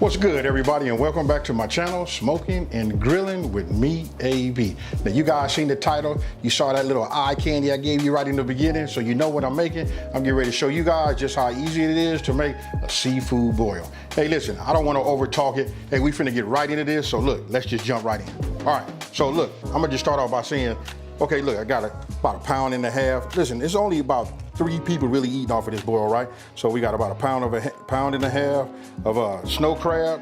What's good, everybody, and welcome back to my channel, Smoking and Grilling with me, AB. Now, you guys seen the title. You saw that little eye candy I gave you right in the beginning, so you know what I'm making. I'm getting ready to show you guys just how easy it is to make a seafood boil. Hey, listen, I don't want to over talk it. Hey, we finna get right into this, so look, let's just jump right in. All right, so look, I'm gonna just start off by saying, okay, look, I got about a pound and a half. Listen, it's only about 3 people really eating off of this boil, right? So we got about a pound and a half of snow crab.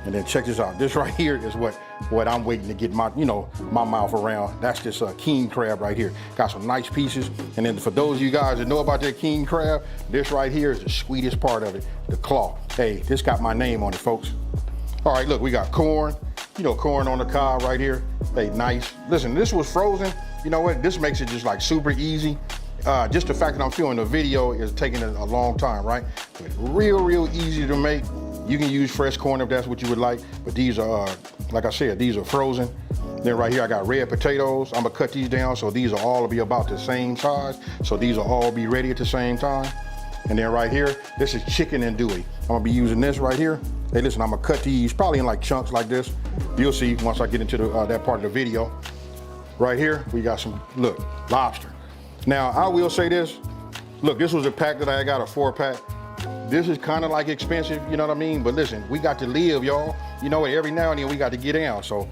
And then check this out. This right here is what I'm waiting to get my, my mouth around. That's this king crab right here. Got some nice pieces. And then for those of you guys that know about that king crab, this right here is the sweetest part of it, the claw. Hey, this got my name on it, folks. All right, look, we got corn. Corn on the cob right here. Hey, nice. Listen, this was frozen. You know what? This makes it just like super easy. Just the fact that I'm filming the video is taking a long time, right? But real easy to make. You can use fresh corn if that's what you would like, but these are, like I said, these are frozen. Then right here I got red potatoes. I'm gonna cut these down so these will all be about the same size. So these will all be ready at the same time. And then right here, this is chicken andouille. I'm gonna be using this right here. Hey, listen, I'm gonna cut these probably in like chunks like this. You'll see once I get into that part of the video. Right here, we got some, look, lobster. Now, I will say this. Look, this was a pack that I got, a 4-pack. This is kind of like expensive, you know what I mean? But listen, we got to live, y'all. You know what, every now and then we got to get down. So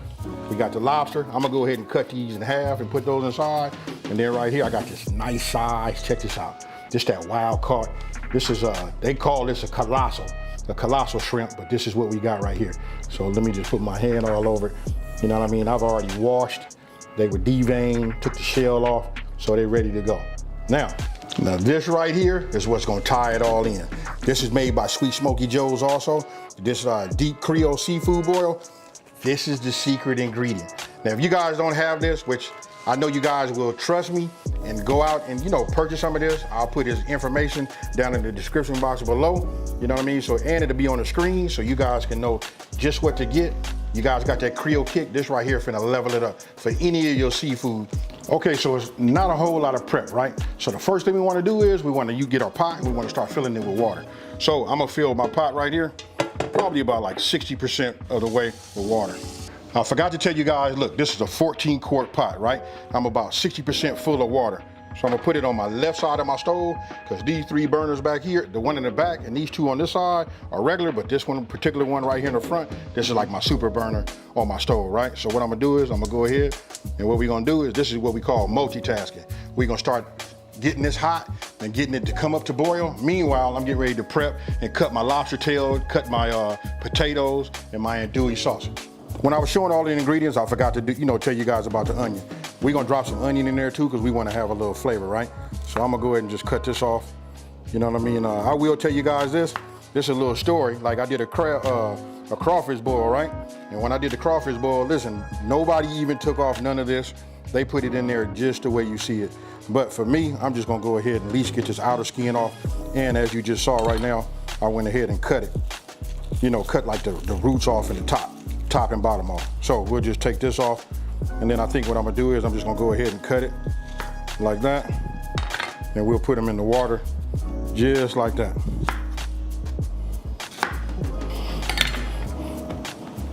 we got the lobster. I'm gonna go ahead and cut these in half and put those inside. And then right here, I got this nice size, check this out. This that wild caught. This is, they call this a colossal shrimp, but this is what we got right here. So let me just put my hand all over it. You know what I mean? I've already washed. They were deveined, took the shell off, so they're ready to go. Now this right here is what's gonna tie it all in. This is made by Sweet Smoky Joe's also. This deep Creole Seafood Boil. This is the secret ingredient. Now, if you guys don't have this, which I know you guys will trust me and go out and, purchase some of this, I'll put his information down in the description box below. You know what I mean? So, and it'll be on the screen so you guys can know just what to get. You guys got that Creole kick. This right here finna level it up for any of your seafood. Okay, so it's not a whole lot of prep, right? So the first thing we wanna do is you get our pot and we wanna start filling it with water. So I'm gonna fill my pot right here, probably about like 60% of the way with water. I forgot to tell you guys, look, this is a 14-quart pot, right? I'm about 60% full of water. So I'm gonna put it on my left side of my stove because these 3 burners back here, the one in the back and these 2 on this side are regular, but this one, particular one right here in the front, this is like my super burner on my stove, right? So what I'm gonna do is I'm gonna go ahead and what we're gonna do is this is what we call multitasking. We're gonna start getting this hot and getting it to come up to boil. Meanwhile, I'm getting ready to prep and cut my lobster tail, cut my potatoes and my andouille sausage. When I was showing all the ingredients, I forgot to tell you guys about the onion. We're gonna drop some onion in there too because we wanna have a little flavor, right? So I'm gonna go ahead and just cut this off. You know what I mean? I will tell you guys this. This is a little story. Like I did a crawfish boil, right? And when I did the crawfish boil, listen, nobody even took off none of this. They put it in there just the way you see it. But for me, I'm just gonna go ahead and at least get this outer skin off. And as you just saw right now, I went ahead and cut it. Cut like the roots off and the top and bottom off. So we'll just take this off. And then I think what I'm gonna do is I'm just gonna go ahead and cut it like that. And we'll put them in the water just like that.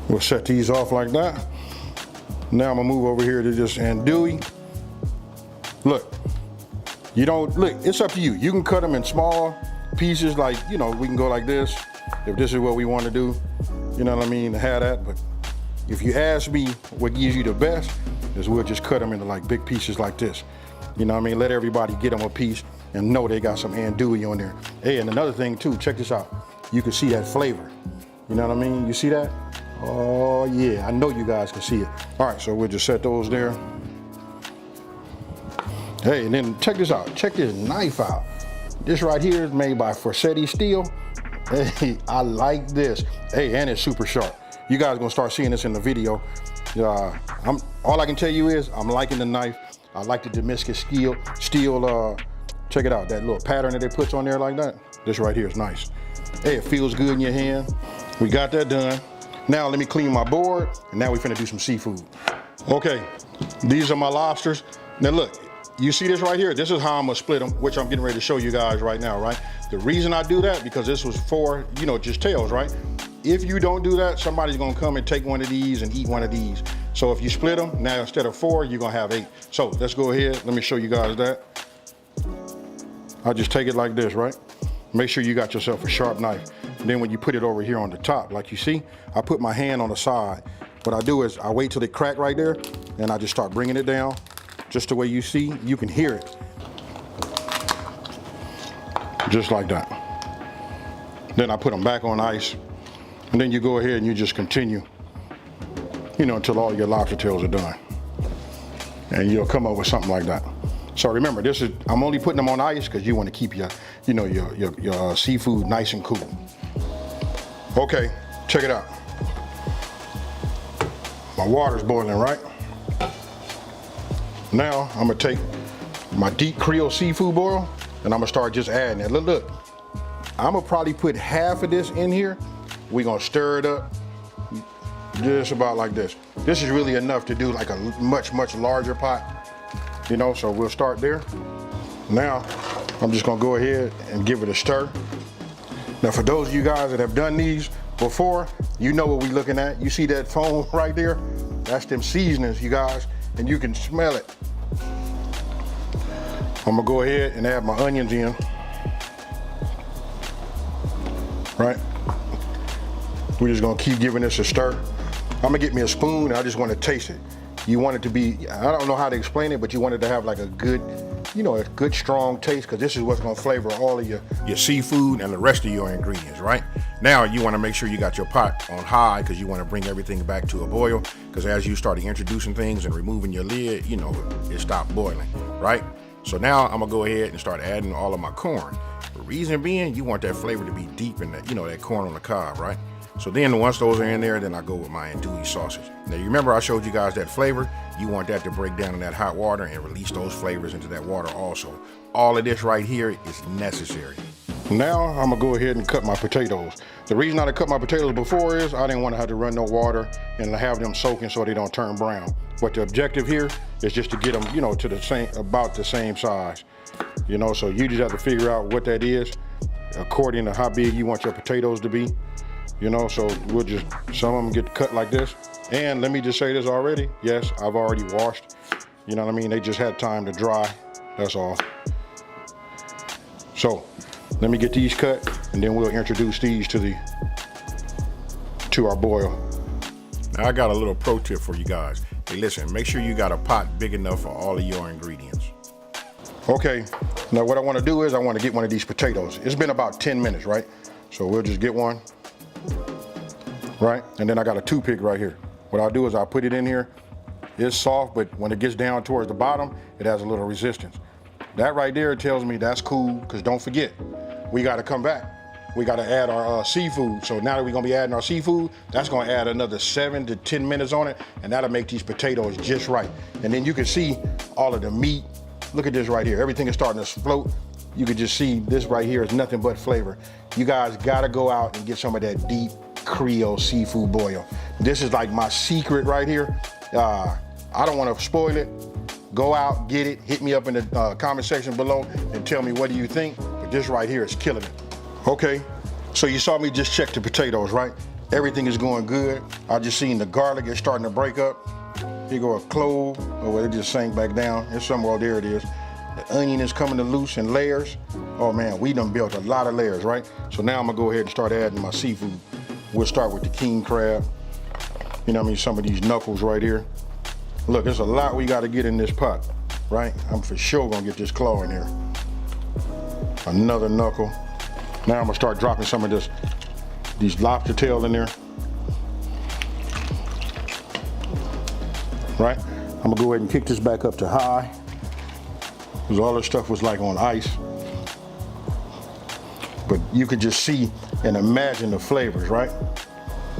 We'll set these off like that. Now I'm gonna move over here to this andouille. Look, it's up to you. You can cut them in small pieces like, we can go like this if this is what we want to do. You know what I mean, have that. But if you ask me what gives you the best is we'll just cut them into like big pieces like this. You know what I mean? Let everybody get them a piece and know they got some andouille on there. Hey, and another thing too, check this out. You can see that flavor. You know what I mean? You see that? Oh yeah, I know you guys can see it. All right, so we'll just set those there. Hey, and then check this out. Check this knife out. This right here is made by Riverside steel. Hey, I like this. Hey, and it's super sharp. You guys are gonna start seeing this in the video. All I can tell you is I'm liking the knife. I like the Damascus steel. Check it out, that little pattern that they put on there like that. This right here is nice. Hey, it feels good in your hand. We got that done. Now let me clean my board, and now we finna do some seafood. Okay, these are my lobsters. Now look, you see this right here? This is how I'm gonna split them, which I'm getting ready to show you guys right now, right? The reason I do that, because this was for, just tails, right? if you don't do that, somebody's gonna come and take one of these and eat one of these. So if you split them, now instead of 4, you're gonna have 8. So let's go ahead, let me show you guys that. I just take it like this, right? Make sure you got yourself a sharp knife. And then when you put it over here on the top, like you see, I put my hand on the side. What I do is I wait till it crack right there, and I just start bringing it down, just the way you see, you can hear it. Just like that. Then I put them back on ice, and then you go ahead and you just continue, you know, until all your lobster tails are done. And you'll come up with something like that. So remember, this is, I'm only putting them on ice because you want to keep your, you know, your seafood nice and cool. Okay, check it out. My water's boiling, right? Now I'm gonna take my deep Creole Seafood Boil and I'm gonna start just adding it. Look, I'm gonna probably put half of this in here. We're gonna stir it up just about like this. This is really enough to do like a much larger pot. You know, so we'll start there. Now, I'm just gonna go ahead and give it a stir. Now, for those of you guys that have done these before, you know what we're looking at. You see that foam right there? That's them seasonings, you guys, and you can smell it. I'm gonna go ahead and add my onions in. Right? We're just gonna keep giving this a stir. I'm gonna get me a spoon, and I just wanna taste it. You want it to be, I don't know how to explain it, but you want it to have like a good, you know, a good strong taste, because this is what's gonna flavor all of your seafood and the rest of your ingredients, right? Now you wanna make sure you got your pot on high, because you wanna bring everything back to a boil, because as you start introducing things and removing your lid, you know, it stopped boiling, right? So now I'm gonna go ahead and start adding all of my corn. The reason being, you want that flavor to be deep in that, you know, that corn on the cob, right? So then once those are in there, then I go with my Andouille sausage. Now you remember I showed you guys that flavor? You want that to break down in that hot water and release those flavors into that water also. All of this right here is necessary. Now I'm gonna go ahead and cut my potatoes. The reason I cut my potatoes before is I didn't want to have to run no water and have them soaking so they don't turn brown. But the objective here is just to get them, you know, to the same, about the same size. You know, so you just have to figure out what that is according to how big you want your potatoes to be. You know, so we'll just, some of them get cut like this. And let me just say this already. Yes, I've already washed. You know what I mean? They just had time to dry. That's all. So let me get these cut, and then we'll introduce these to our boil. Now I got a little pro tip for you guys. Hey, listen, make sure you got a pot big enough for all of your ingredients. Okay, now what I want to do is I want to get one of these potatoes. It's been about 10 minutes, right? So we'll just get one. Right? And then I got a toothpick right here. What I'll do is I'll put it in here. It's soft, but when it gets down towards the bottom, it has a little resistance. That right there tells me that's cool, because don't forget, we got to come back. We got to add our seafood. So now that we're going to be adding our seafood, that's going to add another 7 to 10 minutes on it, and that'll make these potatoes just right. And then you can see all of the meat. Look at this right here. Everything is starting to float. You can just see this right here is nothing but flavor. You guys got to go out and get some of that deep Creole Seafood Boil. This is like my secret right here. I don't want to spoil it. Go out, get it, hit me up in the comment section below and tell me what do you think, but this right here is killing it. Okay, so you saw me just check the potatoes, right? Everything is going good. I just seen the garlic is starting to break up. Here go a clove, oh well, it just sank back down. It's somewhere, there it is. The onion is coming to loose in layers. Oh man, we done built a lot of layers, right? So now I'm gonna go ahead and start adding my seafood. We'll start with the king crab. You know what I mean? Some of these knuckles right here. Look, there's a lot we gotta get in this pot, right? I'm for sure gonna get this claw in here. Another knuckle. Now I'm gonna start dropping some of these lobster tail in there. Right? I'm gonna go ahead and kick this back up to high, because all this stuff was like on ice. But you could just see and imagine the flavors, right?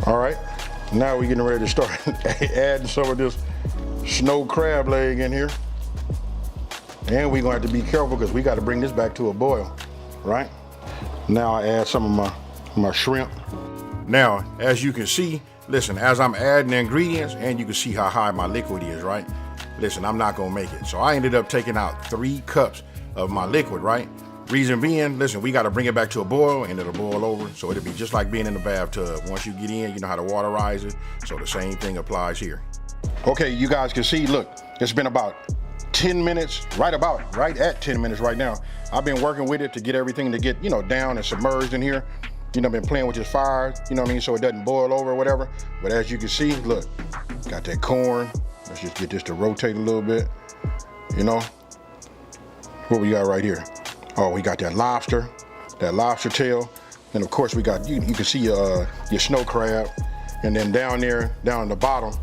All right, now we're getting ready to start adding some of this snow crab leg in here. And we're gonna have to be careful because we gotta bring this back to a boil, right? Now I add some of my shrimp. Now, as you can see, listen, as I'm adding the ingredients, and you can see how high my liquid is, right? Listen, I'm not gonna make it. So I ended up taking out 3 cups of my liquid, right? Reason being, listen, we got to bring it back to a boil and it'll boil over. So it'll be just like being in the bathtub. Once you get in, you know how to water rise it. So the same thing applies here. Okay, you guys can see, look, it's been about 10 minutes, right at 10 minutes right now. I've been working with it to get everything to get, you know, down and submerged in here. You know, been playing with this fire, you know what I mean, so it doesn't boil over or whatever. But as you can see, look, got that corn. Let's just get this to rotate a little bit, you know. What we got right here? Oh, we got that lobster tail. And of course we got, you can see your snow crab. And then down there, down at the bottom,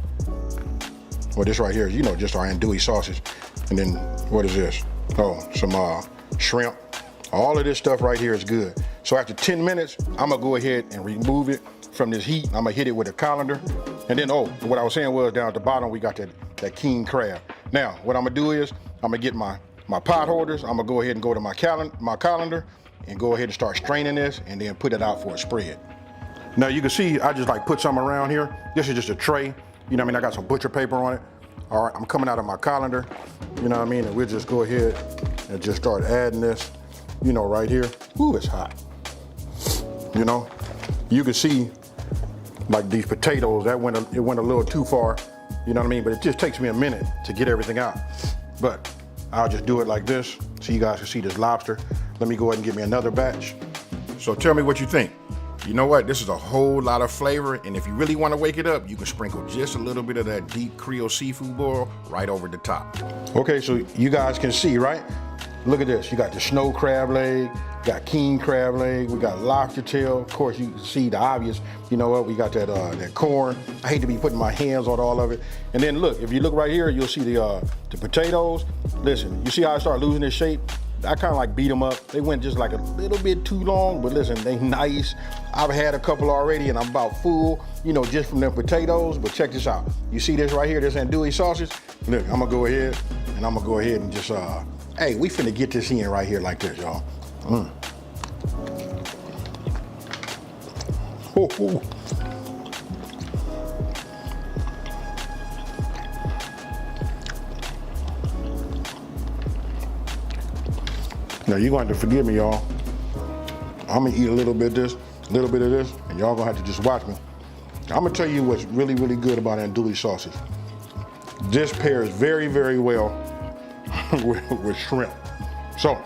well, this right here is, you know, just our andouille sausage. And then what is this? Oh, some shrimp. All of this stuff right here is good. So after 10 minutes, I'm gonna go ahead and remove it from this heat. I'm gonna hit it with a colander. And then, oh, what I was saying was down at the bottom, we got that king crab. Now, what I'm gonna do is, I'm gonna get my pot holders. I'm gonna go ahead and go to my colander and go ahead and start straining this and then put it out for a spread. Now you can see, I just like put some around here. This is just a tray. You know what I mean? I got some butcher paper on it. All right, I'm coming out of my colander. You know what I mean? And we'll just go ahead and just start adding this, you know, right here. Ooh, it's hot. You know, you can see like these potatoes, it went a little too far. You know what I mean? But it just takes me a minute to get everything out. But I'll just do it like this so you guys can see this lobster. Let me go ahead and get me another batch. So tell me what you think. You know what? This is a whole lot of flavor, and if you really want to wake it up, you can sprinkle just a little bit of that deep Creole seafood boil right over the top. Okay, so you guys can see, right? Look at this. You got the snow crab leg, got king crab leg, we got lobster tail. Of course, you can see the obvious. You know what? We got that corn. I hate to be putting my hands on all of it. And then look, if you look right here, you'll see the potatoes. Listen, you see how I start losing their shape? I kind of like beat them up. They went just like a little bit too long, but listen, they nice. I've had a couple already and I'm about full, you know, just from them potatoes. But check this out. You see this right here, this andouille sausage? Look, I'm gonna go ahead and just, hey, we finna get this in right here like this, y'all. Oh. Now you're going to have to forgive me, y'all. I'm gonna eat a little bit of this, and y'all gonna have to just watch me. I'm gonna tell you what's really, really good about andouille sausage. This pairs very, very well with shrimp. So,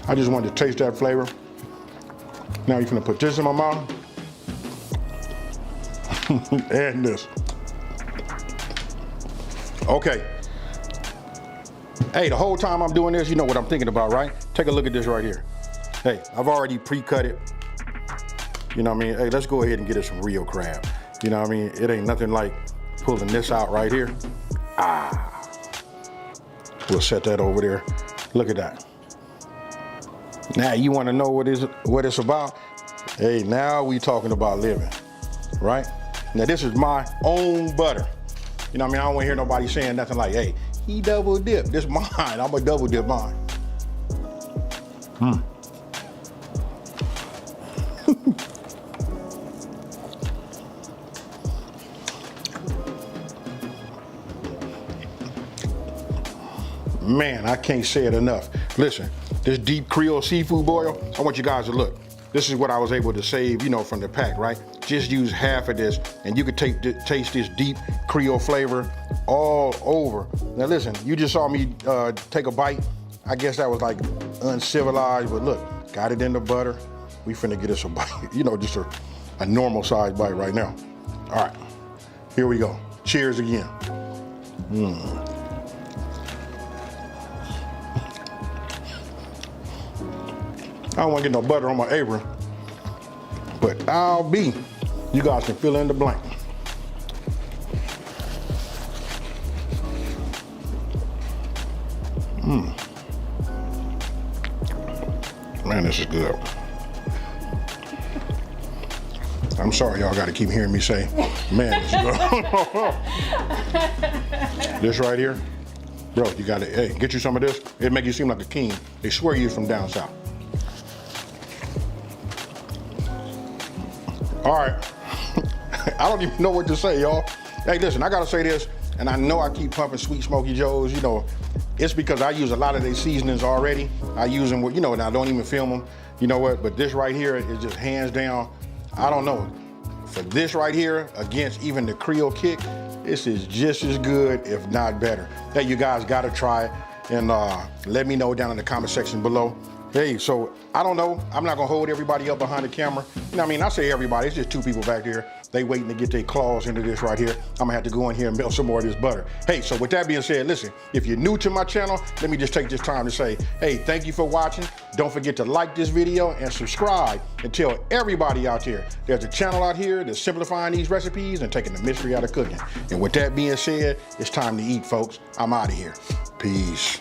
I just wanted to taste that flavor. Now you're gonna put this in my mouth, and this. Okay. Hey, the whole time I'm doing this, you know what I'm thinking about, right? Take a look at this right here. Hey, I've already pre-cut it. You know what I mean? Hey, let's go ahead and get us some real crab. You know what I mean? It ain't nothing like pulling this out right here. We'll set that over there. Look at that. Now you want to know what it's about? Hey, now we talking about living, right? Now this is my own butter. You know what I mean? I don't want to hear nobody saying nothing like, hey, he double dip. This mine. I'm gonna double dip mine. Man, I can't say it enough. Listen, this deep Creole seafood boil, I want you guys to look. This is what I was able to save, you know, from the pack, right? Just use half of this and you could taste this deep Creole flavor all over. Now listen, you just saw me take a bite. I guess that was like uncivilized, but look, got it in the butter. We finna get us a bite, you know, just a normal size bite right now. All right, here we go. Cheers again. I don't want to get no butter on my apron, but I'll be. You guys can fill in the blank. Man, this is good. I'm sorry y'all got to keep hearing me say, man, this is good. This right here, bro, you got to, hey, get you some of this. It'll make you seem like a king. They swear you're from down south. All right, I don't even know what to say, y'all. Hey, listen, I gotta say this, and I know I keep pumping Sweet Smoky Joe's, you know, It's because I use a lot of their seasonings already. I use them, you know, and I don't even film them. You know what? But this right here is just hands down, I don't know. For this right here, against even the Creole kick, this is just as good, if not better. Hey, you guys gotta try it, and let me know down in the comment section below. Hey, so I don't know, I'm not gonna hold everybody up behind the camera. You know what I mean? I say everybody, it's just two people back there. They waiting to get their claws into this right here. I'm gonna have to go in here and melt some more of this butter. Hey, so with that being said, listen, if you're new to my channel, let me just take this time to say, hey, thank you for watching. Don't forget to like this video and subscribe, and tell everybody out there there's a channel out here that's simplifying these recipes and taking the mystery out of cooking. And with that being said, it's time to eat, folks. I'm out of here. Peace.